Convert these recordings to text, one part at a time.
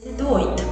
Do 8.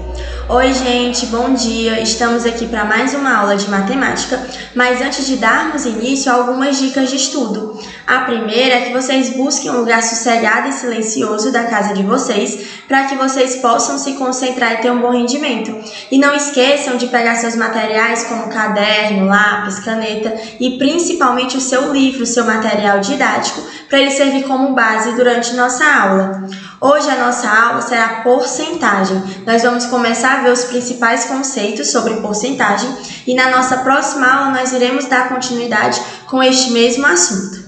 Oi gente, bom dia! Estamos aqui para mais uma aula de matemática, mas antes de darmos início, algumas dicas de estudo. A primeira é que vocês busquem um lugar sossegado e silencioso da casa de vocês, para que vocês possam se concentrar e ter um bom rendimento. E não esqueçam de pegar seus materiais como caderno, lápis, caneta e principalmente o seu livro, o seu material didático, para ele servir como base durante nossa aula. Hoje a nossa aula será porcentagem. Nós vamos começar a ver os principais conceitos sobre porcentagem e na nossa próxima aula nós iremos dar continuidade com este mesmo assunto.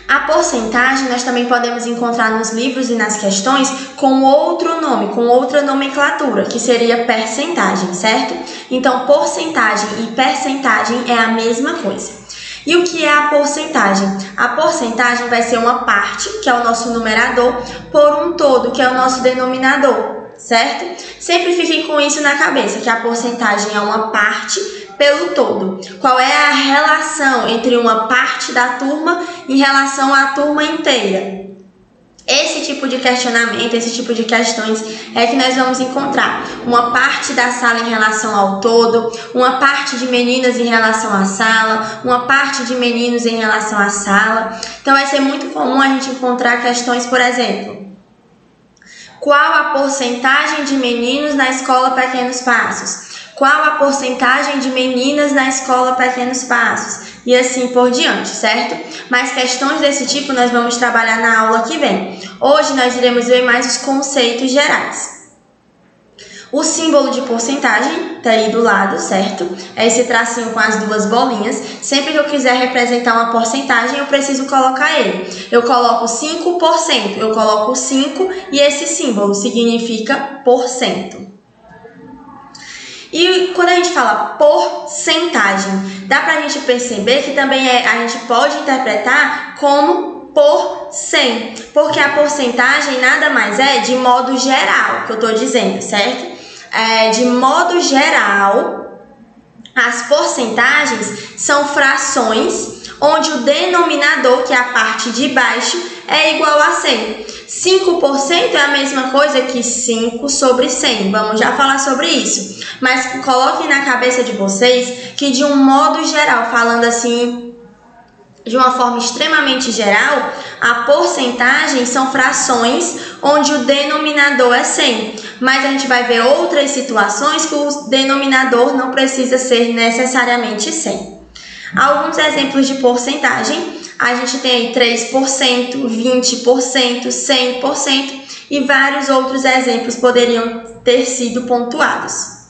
A porcentagem nós também podemos encontrar nos livros e nas questões com outro nome, com outra nomenclatura, que seria percentagem, certo? Então, porcentagem e percentagem é a mesma coisa. E o que é a porcentagem? A porcentagem vai ser uma parte, que é o nosso numerador, por um todo, que é o nosso denominador, certo? Sempre fiquem com isso na cabeça, que a porcentagem é uma parte pelo todo. Qual é a relação entre uma parte da turma em relação à turma inteira? Esse tipo de questionamento, esse tipo de questões é que nós vamos encontrar uma parte da sala em relação ao todo, uma parte de meninas em relação à sala, uma parte de meninos em relação à sala. Então vai ser muito comum a gente encontrar questões, por exemplo, qual a porcentagem de meninos na escola Pequenos Passos? Qual a porcentagem de meninas na escola Pequenos Passos? E assim por diante, certo? Mas questões desse tipo nós vamos trabalhar na aula que vem. Hoje nós iremos ver mais os conceitos gerais. O símbolo de porcentagem está aí do lado, certo? É esse tracinho com as duas bolinhas. Sempre que eu quiser representar uma porcentagem, eu preciso colocar ele. Eu coloco 5%, eu coloco 5 e esse símbolo significa porcento. E quando a gente fala porcentagem, dá para a gente perceber que também a gente pode interpretar como por 100, porque a porcentagem nada mais é de modo geral, que eu estou dizendo, certo? De modo geral, as porcentagens são frações onde o denominador, que é a parte de baixo, é igual a 100. 5% é a mesma coisa que 5 sobre 100. Vamos já falar sobre isso. Mas coloquem na cabeça de vocês que de um modo geral, falando assim, de uma forma extremamente geral, a porcentagem são frações onde o denominador é 100. Mas a gente vai ver outras situações que o denominador não precisa ser necessariamente 100. Alguns exemplos de porcentagem, a gente tem aí 3%, 20%, 100% e vários outros exemplos poderiam ter sido pontuados.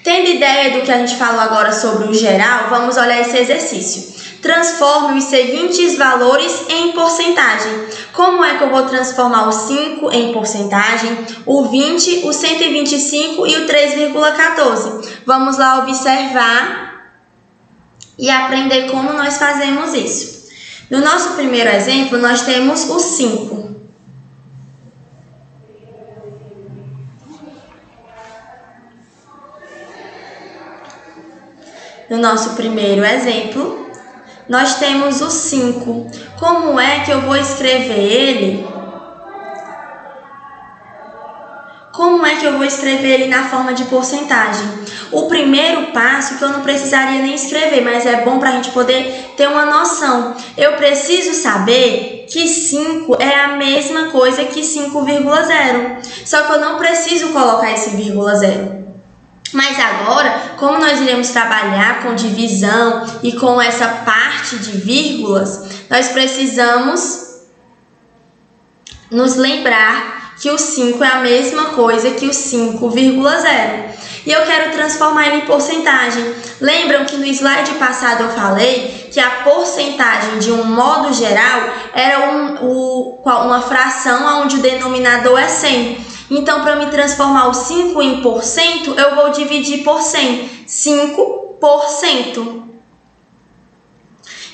Tendo ideia do que a gente falou agora sobre o geral, vamos olhar esse exercício. Transforme os seguintes valores em porcentagem. Como é que eu vou transformar o 5 em porcentagem, o 20, o 125 e o 3,14? Vamos lá observar e aprender como nós fazemos isso. No nosso primeiro exemplo, nós temos o 5. No nosso primeiro exemplo, nós temos o 5. Como é que eu vou escrever ele? Como é que eu vou escrever ele na forma de porcentagem? O primeiro passo que eu não precisaria nem escrever, mas é bom para a gente poder ter uma noção. Eu preciso saber que 5 é a mesma coisa que 5,0. Só que eu não preciso colocar esse vírgula 0. Mas agora, como nós iremos trabalhar com divisão e com essa parte de vírgulas, nós precisamos nos lembrar que o 5 é a mesma coisa que o 5,0. E eu quero transformar ele em porcentagem. Lembram que no slide passado eu falei que a porcentagem, de um modo geral, era uma fração onde o denominador é 100. Então, para me transformar o 5 em porcento, eu vou dividir por 100. 5%.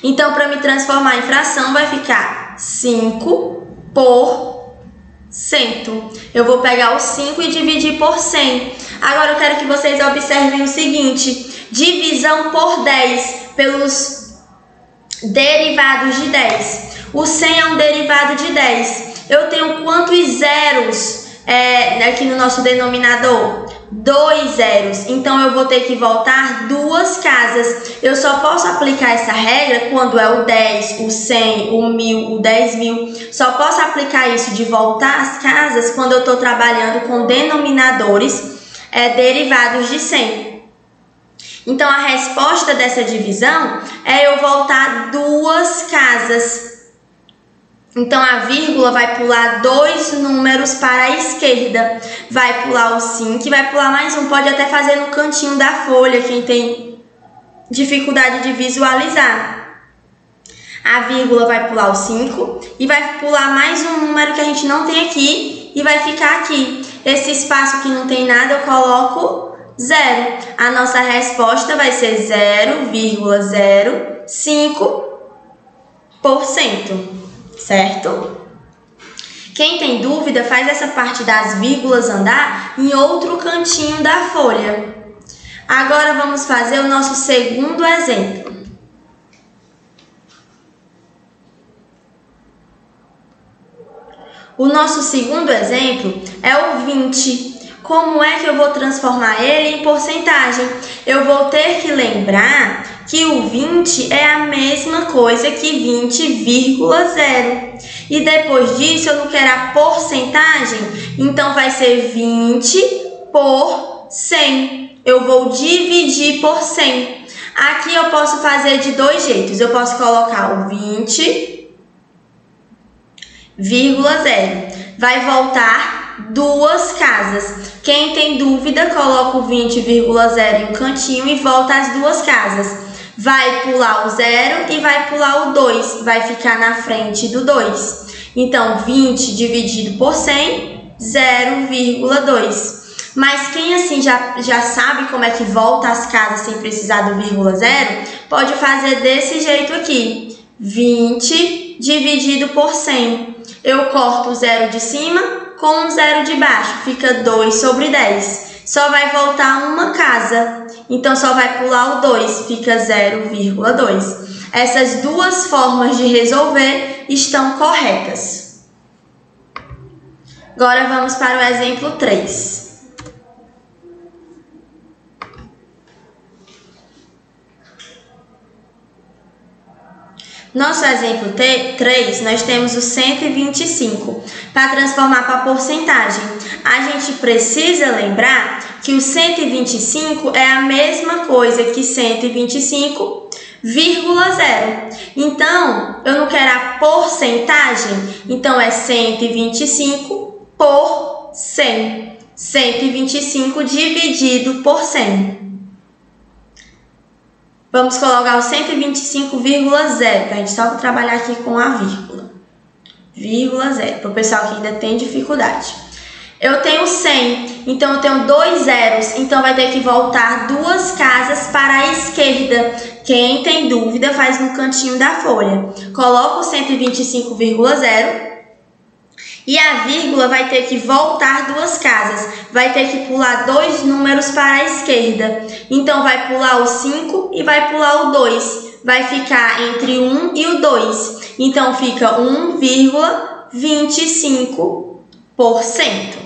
Então, para me transformar em fração, vai ficar 5%. Eu vou pegar o 5 e dividir por 100. Agora, eu quero que vocês observem o seguinte. Divisão por 10 pelos derivados de 10. O 100 é um derivado de 10. Eu tenho quantos zeros aqui no nosso denominador? 2 zeros. Então, eu vou ter que voltar 2 casas. Eu só posso aplicar essa regra quando é o 10, o 100, o 1000, o 10.000. Só posso aplicar isso de voltar as casas quando eu estou trabalhando com denominadores derivados de 100. Então, a resposta dessa divisão é eu voltar 2 casas. Então, a vírgula vai pular 2 números para a esquerda. Vai pular o 5 e vai pular mais um. Pode até fazer no cantinho da folha, quem tem dificuldade de visualizar. A vírgula vai pular o 5 e vai pular mais um número que a gente não tem aqui e vai ficar aqui. Esse espaço que não tem nada, eu coloco 0. A nossa resposta vai ser 0,05%. Certo? Quem tem dúvida, faz essa parte das vírgulas andar em outro cantinho da folha. Agora vamos fazer o nosso segundo exemplo. O nosso segundo exemplo é o 20. Como é que eu vou transformar ele em porcentagem? Eu vou ter que lembrar que o 20 é a mesma coisa que 20,0. E depois disso, eu não quero a porcentagem, então vai ser 20 por 100. Eu vou dividir por 100. Aqui eu posso fazer de 2 jeitos. Eu posso colocar o 20,0. Vai voltar 2 casas. Quem tem dúvida, coloca o 20,0 em um cantinho e volta as 2 casas. Vai pular o 0 e vai pular o 2. Vai ficar na frente do 2. Então, 20 dividido por 100, 0,2. Mas quem assim já sabe como é que volta as casas sem precisar do 0,0, pode fazer desse jeito aqui. 20 dividido por 100. Eu corto o 0 de cima com o 0 de baixo. Fica 2 sobre 10. Só vai voltar uma casa. Então, só vai pular o 2. Fica 0,2. Essas duas formas de resolver estão corretas. Agora, vamos para o exemplo 3. Nosso exemplo 3, nós temos o 125. Para transformar para porcentagem, a gente precisa lembrar que o 125 é a mesma coisa que 125,0. Então, eu não quero a porcentagem, então é 125 por 100. 125 dividido por 100. Vamos colocar o 125,0, para a gente só trabalhar aqui com a vírgula. 0, para o pessoal que ainda tem dificuldade. Eu tenho 100, então eu tenho 2 zeros, então vai ter que voltar 2 casas para a esquerda. Quem tem dúvida, faz no cantinho da folha. Coloca o 125,0 e a vírgula vai ter que voltar 2 casas. Vai ter que pular 2 números para a esquerda. Então, vai pular o 5 e vai pular o 2. Vai ficar entre 1 e o 2. Então, fica 1,25%.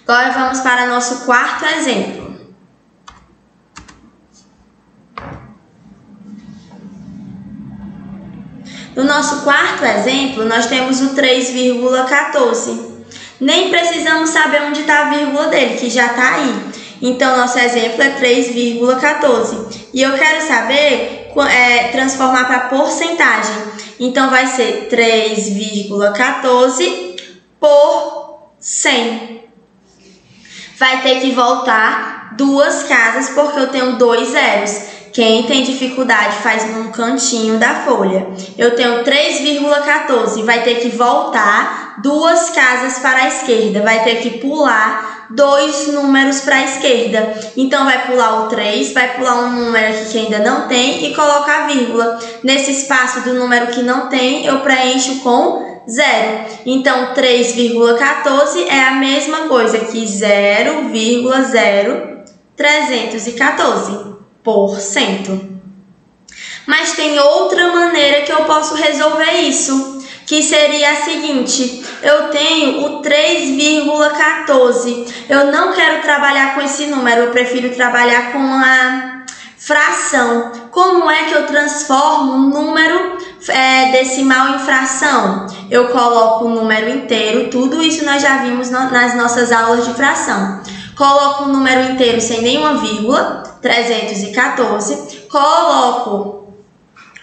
Agora, vamos para nosso quarto exemplo. No nosso quarto exemplo, nós temos o 3,14. Nem precisamos saber onde está a vírgula dele, que já está aí. Então, nosso exemplo é 3,14. E eu quero saber, transformar para porcentagem. Então, vai ser 3,14 por 100. Vai ter que voltar 2 casas, porque eu tenho 2 zeros. Quem tem dificuldade faz num cantinho da folha. Eu tenho 3,14. Vai ter que voltar 2 casas para a esquerda. Vai ter que pular 2 números para a esquerda. Então, vai pular o 3, vai pular um número aqui que ainda não tem e coloca a vírgula. Nesse espaço do número que não tem, eu preencho com 0. Então, 3,14 é a mesma coisa que 0,0314%. Mas tem outra maneira que eu posso resolver isso, que seria a seguinte: eu tenho o 3,14. Eu não quero trabalhar com esse número, eu prefiro trabalhar com a fração. Como é que eu transformo um número decimal em fração? Eu coloco o número inteiro, tudo isso nós já vimos nas nossas aulas de fração. Coloco o número inteiro sem nenhuma vírgula, 314, coloco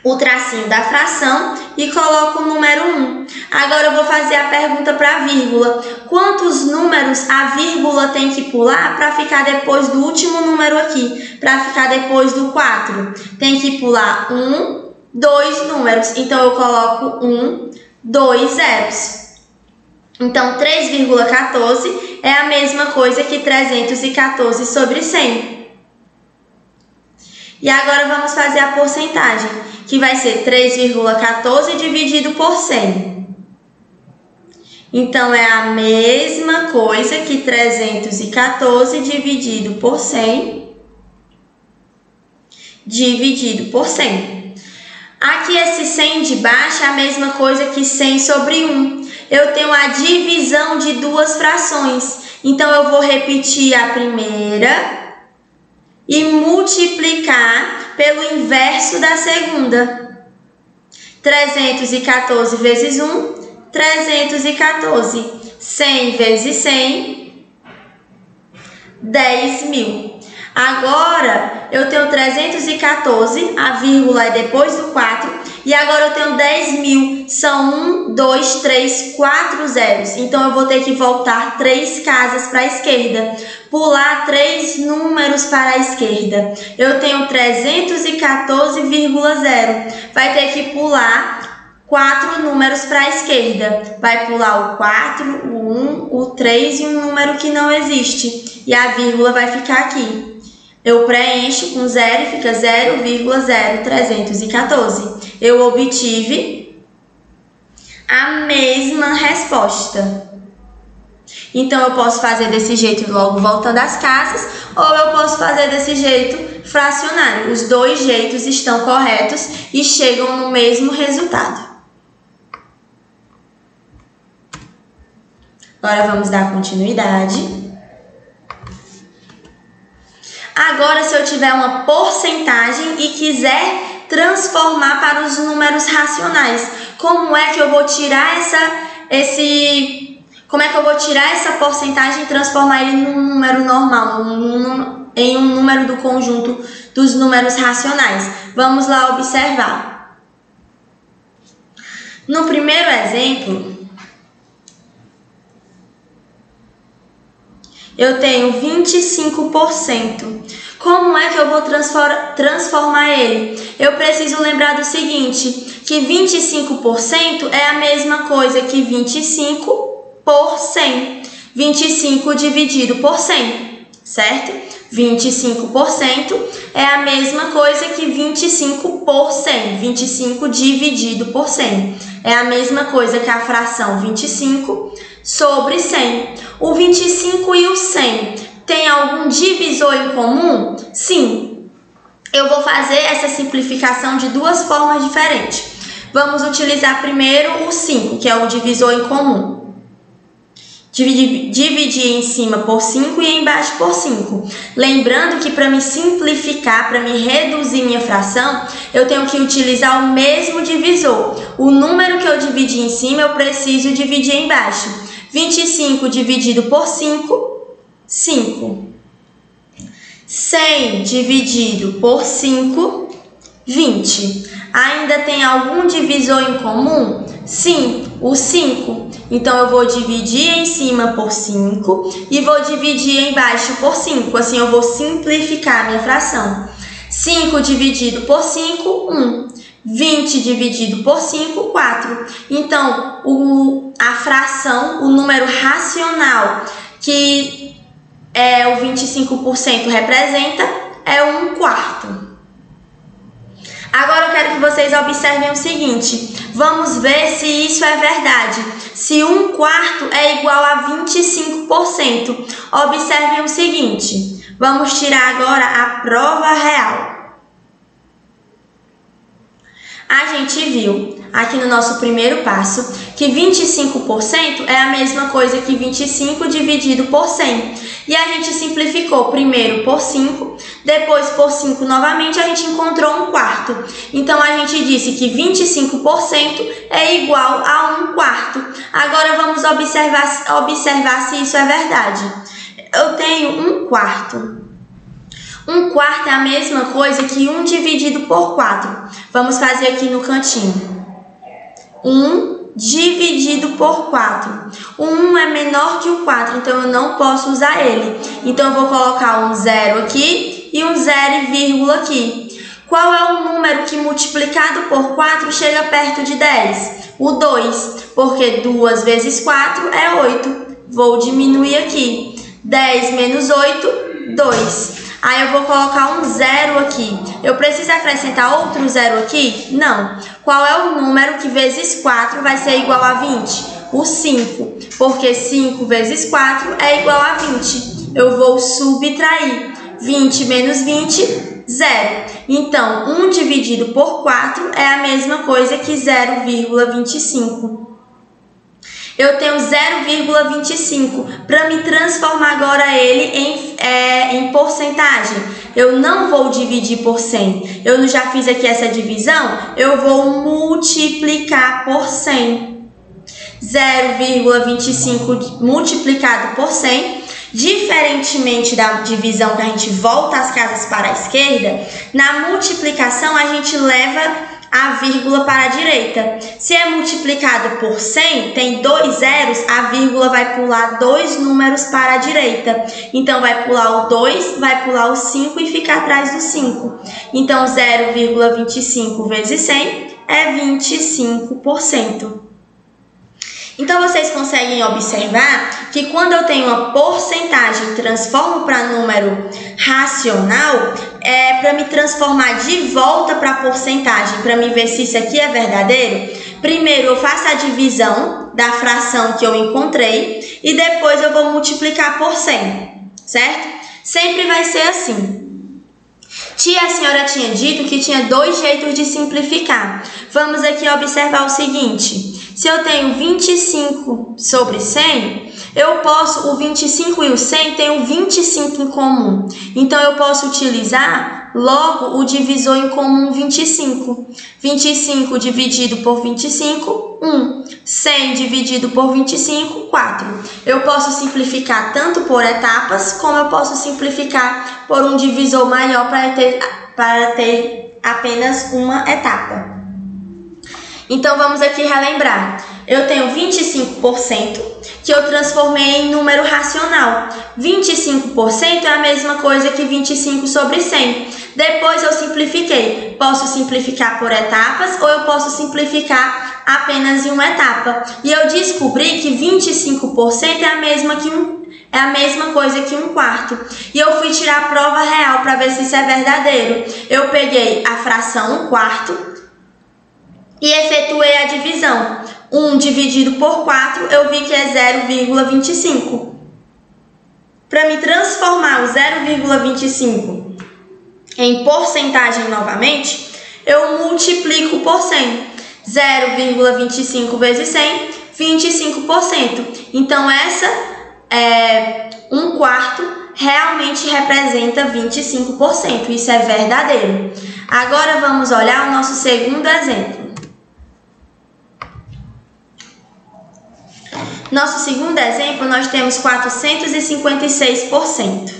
o tracinho da fração e coloco o número 1. Agora eu vou fazer a pergunta para a vírgula. Quantos números a vírgula tem que pular para ficar depois do último número aqui? Para ficar depois do 4? Tem que pular 1, 2 números. Então eu coloco 1, 2 zeros. Então 3,14 é a mesma coisa que 314 sobre 100. E agora vamos fazer a porcentagem, que vai ser 3,14 dividido por 100. Então, é a mesma coisa que 314 dividido por 100, dividido por 100. Aqui, esse 100 de baixo é a mesma coisa que 100 sobre 1. Eu tenho a divisão de duas frações. Então, eu vou repetir a primeira e multiplicar pelo inverso da segunda. 314 vezes 1, 314. 100 vezes 100, 10.000. Agora, eu tenho 314, a vírgula é depois do 4, e agora eu tenho 10.000. São 1, 2, 3, 4 zeros. Então, eu vou ter que voltar 3 casas para a esquerda. Pular 3 números para a esquerda. Eu tenho 314,0. Vai ter que pular 4 números para a esquerda. Vai pular o 4, o 1, o 3 e um número que não existe. E a vírgula vai ficar aqui. Eu preencho com 0 e fica 0,0314. Eu obtive a mesma resposta. Então, eu posso fazer desse jeito logo voltando às casas, ou eu posso fazer desse jeito fracionário. Os dois jeitos estão corretos e chegam no mesmo resultado. Agora, vamos dar continuidade. Agora, se eu tiver uma porcentagem e quiser transformar para os números racionais, como é que eu vou tirar essa porcentagem e transformar ele num número normal, em um número do conjunto dos números racionais? Vamos lá observar. No primeiro exemplo, eu tenho 25%. Como é que eu vou transformar ele? Eu preciso lembrar do seguinte, que 25% é a mesma coisa que 25 por 100. 25 dividido por 100, certo? 25% é a mesma coisa que 25 por 100. 25 dividido por 100. É a mesma coisa que a fração 25 sobre 100. O 25 e o 100 tem algum divisor em comum? Sim. Eu vou fazer essa simplificação de duas formas diferentes. Vamos utilizar primeiro o 5, que é o divisor em comum. Dividir em cima por 5 e embaixo por 5. Lembrando que para me simplificar, para me reduzir minha fração, eu tenho que utilizar o mesmo divisor. O número que eu dividi em cima, eu preciso dividir embaixo. 25 dividido por 5, 5. 100 dividido por 5, 20. Ainda tem algum divisor em comum? Sim, o 5. Então, eu vou dividir em cima por 5 e vou dividir embaixo por 5. Assim, eu vou simplificar a minha fração. 5 dividido por 5, 1. 20 dividido por 5, 4. Então, a fração, o número racional que o 25% representa é 1/4. Agora eu quero que vocês observem o seguinte, vamos ver se isso é verdade. Se 1/4 é igual a 25%, observem o seguinte, vamos tirar agora a prova real. A gente viu aqui no nosso primeiro passo, que 25% é a mesma coisa que 25 dividido por 100. E a gente simplificou primeiro por 5, depois por 5 novamente, a gente encontrou 1/4. Então, a gente disse que 25% é igual a 1/4. Agora, vamos observar se isso é verdade. Eu tenho 1/4. 1/4 é a mesma coisa que 1 dividido por 4. Vamos fazer aqui no cantinho. 1 dividido por 4. O 1 é menor que o 4, então eu não posso usar ele. Então, eu vou colocar um 0 aqui e um 0 vírgula aqui. Qual é o número que multiplicado por 4 chega perto de 10? O 2, porque 2 vezes 4 é 8. Vou diminuir aqui. 10 menos 8, 2. Aí eu vou colocar um 0 aqui. Eu preciso acrescentar outro 0 aqui? Não. Qual é o número que vezes 4 vai ser igual a 20? O 5. Porque 5 vezes 4 é igual a 20. Eu vou subtrair. 20 menos 20, 0. Então, 1 dividido por 4 é a mesma coisa que 0,25. Eu tenho 0,25. Para me transformar agora ele em porcentagem, eu não vou dividir por 100. Eu já fiz aqui essa divisão, eu vou multiplicar por 100. 0,25 multiplicado por 100. Diferentemente da divisão que a gente volta as casas para a esquerda, na multiplicação a gente leva a vírgula para a direita. Se é multiplicado por 100, tem 2 zeros, a vírgula vai pular 2 números para a direita. Então, vai pular o 2, vai pular o 5 e fica atrás do 5. Então, 0,25 vezes 100 é 25%. Então, vocês conseguem observar que quando eu tenho uma porcentagem e transformo para número racional, para me transformar de volta para a porcentagem, para me ver se isso aqui é verdadeiro, primeiro eu faço a divisão da fração que eu encontrei e depois eu vou multiplicar por 100, certo? Sempre vai ser assim. A senhora tinha dito que tinha 2 jeitos de simplificar. Vamos aqui observar o seguinte. Se eu tenho 25 sobre 100, eu posso, o 25 e o 100 tem o 25 em comum. Então, eu posso utilizar logo o divisor em comum 25. 25 dividido por 25, 1. 100 dividido por 25, 4. Eu posso simplificar tanto por etapas, como eu posso simplificar por um divisor maior para ter apenas uma etapa. Então, vamos aqui relembrar. Eu tenho 25% que eu transformei em número racional. 25% é a mesma coisa que 25 sobre 100. Depois eu simplifiquei. Posso simplificar por etapas ou eu posso simplificar apenas em uma etapa. E eu descobri que 25% é a mesma coisa que 1/4. E eu fui tirar a prova real para ver se isso é verdadeiro. Eu peguei a fração 1/4 e efetuei a divisão. 1 dividido por 4, eu vi que é 0,25. Para me transformar o 0,25 em porcentagem novamente, eu multiplico por 100. 0,25 vezes 100, 25%. Então, essa 1/4 realmente representa 25%. Isso é verdadeiro. Agora, vamos olhar o nosso segundo exemplo. Nosso segundo exemplo, nós temos 456%.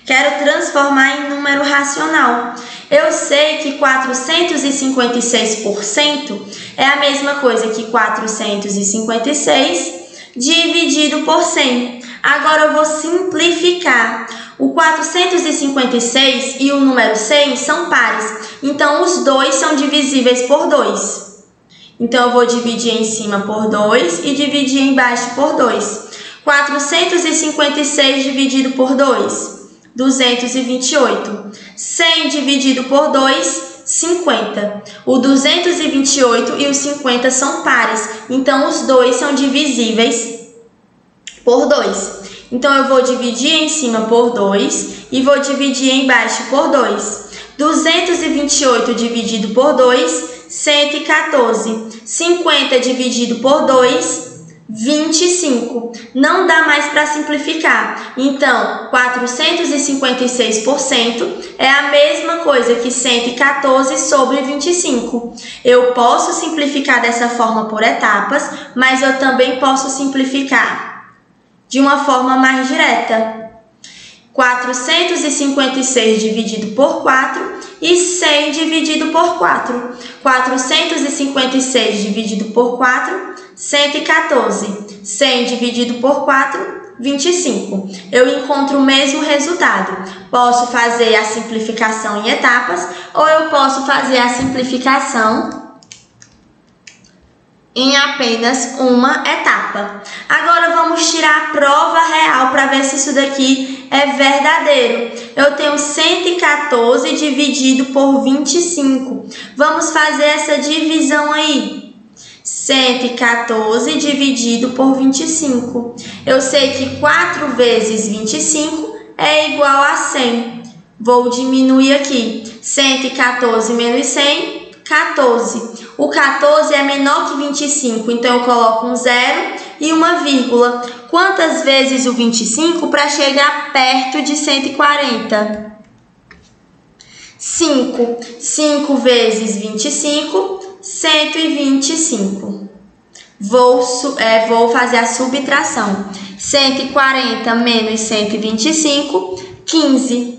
Quero transformar em número racional. Eu sei que 456% é a mesma coisa que 456 dividido por 100. Agora eu vou simplificar. O 456 e o número 100 são pares. Então, os dois são divisíveis por 2. Então, eu vou dividir em cima por 2 e dividir embaixo por 2. 456 dividido por 2, 228. 100 dividido por 2, 50. O 228 e o 50 são pares. Então, os dois são divisíveis por 2. Então, eu vou dividir em cima por 2 e vou dividir embaixo por 2. 228 dividido por 2, 114. 50 dividido por 2, 25. Não dá mais para simplificar. Então, 456% é a mesma coisa que 114 sobre 25. Eu posso simplificar dessa forma por etapas, mas eu também posso simplificar de uma forma mais direta. 456 dividido por 4 e 100 dividido por 4. 456 dividido por 4, 114. 100 dividido por 4, 25. Eu encontro o mesmo resultado. Posso fazer a simplificação em etapas ou eu posso fazer a simplificação em apenas uma etapa. Agora vamos tirar a prova real para ver se isso daqui é verdadeiro. Eu tenho 114 dividido por 25. Vamos fazer essa divisão aí. 114 dividido por 25. Eu sei que 4 vezes 25 é igual a 100. Vou diminuir aqui. 114 menos 100, 14. O 14 é menor que 25, então eu coloco um zero e uma vírgula. Quantas vezes o 25 para chegar perto de 140? 5. 5 vezes 25, 125. Vou fazer a subtração. 140 menos 125, 15.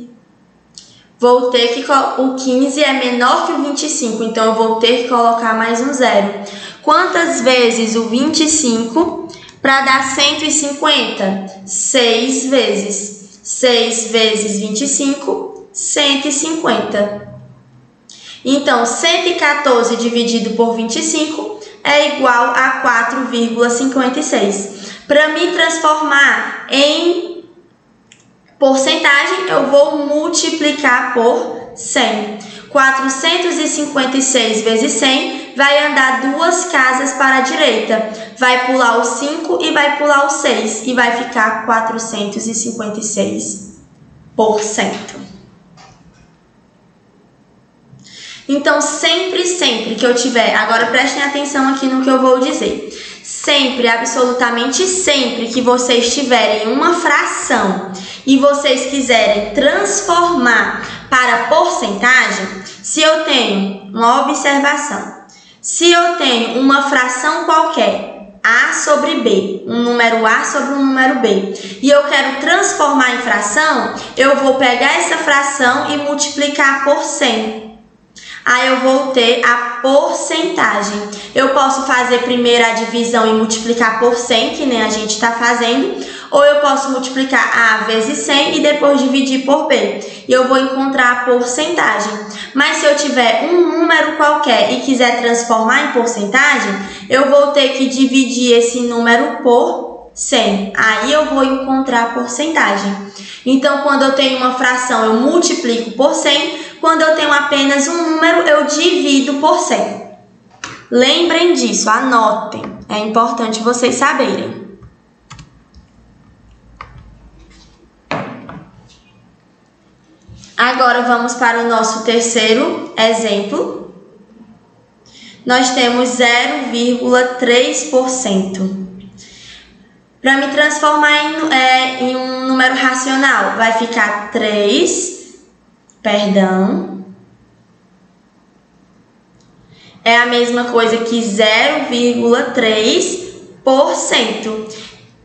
Vou ter que o 15 é menor que o 25, então eu vou ter que colocar mais um zero. Quantas vezes o 25 para dar 150? 6 vezes. 6 vezes 25, 150. Então, 114 dividido por 25 é igual a 4,56. Para me transformar em porcentagem, eu vou multiplicar por 100. 456 vezes 100 vai andar 2 casas para a direita. Vai pular o 5 e vai pular o 6. E vai ficar 456%. Então, sempre que eu tiver... Agora, prestem atenção aqui no que eu vou dizer. Sempre, absolutamente sempre que vocês tiverem uma fração e vocês quiserem transformar para porcentagem, se eu tenho uma observação, se eu tenho uma fração qualquer, A sobre B, um número A sobre um número B, e eu quero transformar em fração, eu vou pegar essa fração e multiplicar por 100. Aí eu vou ter a porcentagem. Eu posso fazer primeiro a divisão e multiplicar por 100, que nem a gente está fazendo, ou eu posso multiplicar A vezes 100 e depois dividir por B. E eu vou encontrar a porcentagem. Mas se eu tiver um número qualquer e quiser transformar em porcentagem, eu vou ter que dividir esse número por 100. Aí eu vou encontrar a porcentagem. Então, quando eu tenho uma fração, eu multiplico por 100. Quando eu tenho apenas um número, eu divido por 100. Lembrem disso, anotem. É importante vocês saberem. Agora vamos para o nosso terceiro exemplo. Nós temos 0,3%. Para me transformar em um número racional, vai ficar 3... É a mesma coisa que 0,3%.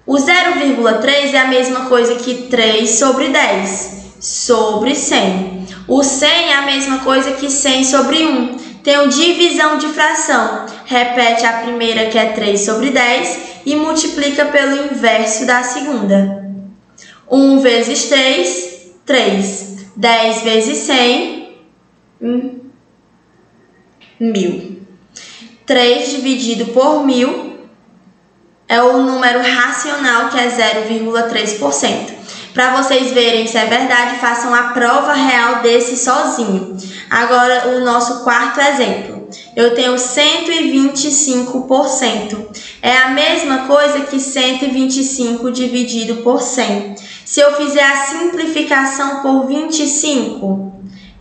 O 0,3 é a mesma coisa que 3 sobre 10 sobre 100. O 100 é a mesma coisa que 100 sobre 1. Tenho divisão de fração. Repete a primeira, que é 3 sobre 10, e multiplica pelo inverso da segunda. 1 vezes 3, 3. 10 vezes 100, 1000. 3 dividido por 1000 é o número racional, que é 0,3%. Para vocês verem se é verdade, façam a prova real desse sozinho. Agora, o nosso quarto exemplo. Eu tenho 125%. É a mesma coisa que 125 dividido por 100. Se eu fizer a simplificação por 25,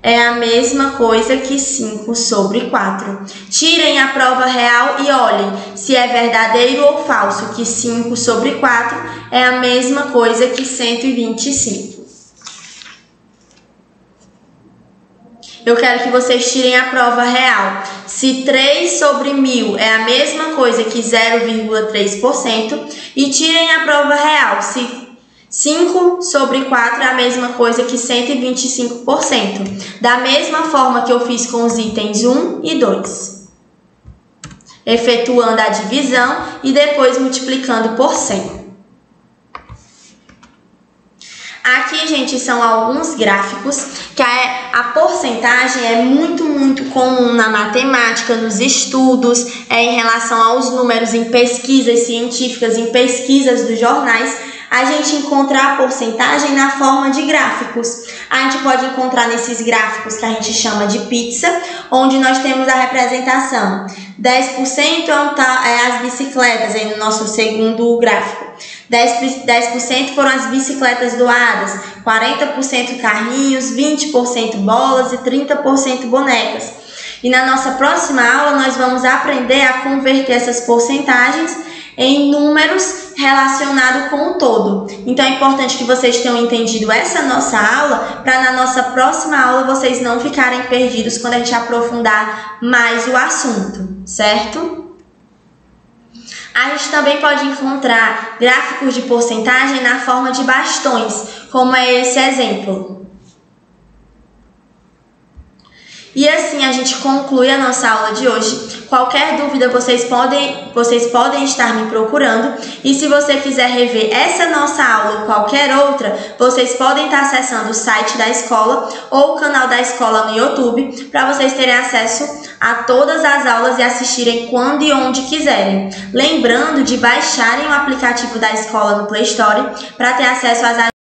é a mesma coisa que 5 sobre 4. Tirem a prova real e olhem se é verdadeiro ou falso que 5 sobre 4 é a mesma coisa que 125. Eu quero que vocês tirem a prova real. Se 3 sobre 1000 é a mesma coisa que 0,3%, e tirem a prova real. Se 5 sobre 4 é a mesma coisa que 125%. Da mesma forma que eu fiz com os itens 1 e 2. Efetuando a divisão e depois multiplicando por 100. Aqui, gente, são alguns gráficos que a porcentagem é muito comum na matemática, nos estudos, em relação aos números em pesquisas científicas, em pesquisas dos jornais. A gente encontra a porcentagem na forma de gráficos. A gente pode encontrar nesses gráficos que a gente chama de pizza, onde nós temos a representação. 10% é as bicicletas, aí no nosso segundo gráfico. 10% foram as bicicletas doadas, 40% carrinhos, 20% bolas e 30% bonecas. E na nossa próxima aula nós vamos aprender a converter essas porcentagens em números relacionados com o todo. Então é importante que vocês tenham entendido essa nossa aula, para na nossa próxima aula vocês não ficarem perdidos quando a gente aprofundar mais o assunto, certo? A gente também pode encontrar gráficos de porcentagem na forma de bastões, como é esse exemplo. E assim a gente conclui a nossa aula de hoje. Qualquer dúvida vocês podem estar me procurando. E se você quiser rever essa nossa aula ou qualquer outra, vocês podem estar acessando o site da escola ou o canal da escola no YouTube, para vocês terem acesso a todas as aulas e assistirem quando e onde quiserem. Lembrando de baixarem o aplicativo da escola no Play Store para ter acesso às